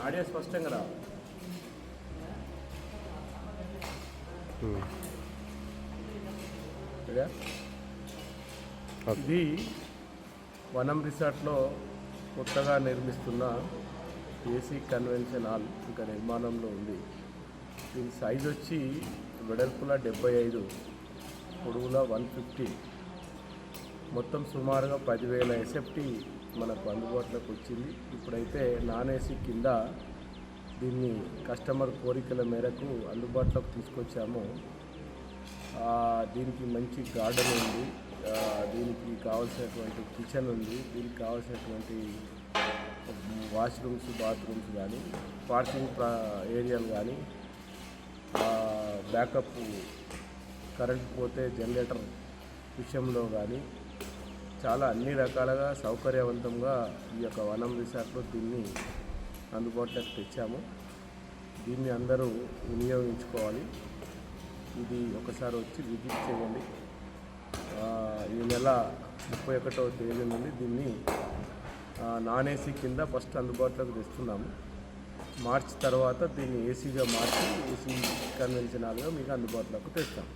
Audio స్పష్టంగా రా. ఇది వనం రిసార్ట్లో కొత్తగా నిర్మిస్తున్న ఏసీ కన్వెన్షన్ హాల్ ఇంకా నిర్మాణంలో ఉంది. దీని సైజ్ వచ్చి వెడల్పుల 75, పొడవుల 150, మొత్తం సుమారుగా 10,000 ఎస్ఎఫ్టీ మనకు అందుబాటులోకి వచ్చింది. ఇప్పుడైతే నాన్ ఏసీ కింద దీన్ని కస్టమర్ కోరికల మేరకు అందుబాటులోకి తీసుకొచ్చాము. దీనికి మంచి గార్డెన్ ఉంది, దీనికి కావాల్సినటువంటి కిచెన్ ఉంది, దీనికి కావాల్సినటువంటి వాష్రూమ్స్, బాత్రూమ్స్ కానీ, పార్కింగ్ ఏరియాలు కానీ, బ్యాకప్ కరెంట్ పోతే జనరేటర్ విషయంలో కానీ చాలా అన్ని రకాలుగా సౌకర్యవంతంగా ఈ యొక్క వనం రిసార్ట్లో దీన్ని అందుబాటులోకి తెచ్చాము. దీన్ని అందరూ వినియోగించుకోవాలి. ఇది ఒకసారి వచ్చి విజిట్ చేయండి. ఈ నెల 31వ తేదీ నుండి దీన్ని నాన్ ఏసీ కింద ఫస్ట్ అందుబాటులోకి తెస్తున్నాము. మార్చి తర్వాత దీన్ని ఏసీగా మార్చి ఏసీ కన్వెన్షనల్గా మీకు అందుబాటులోకి తెస్తాం.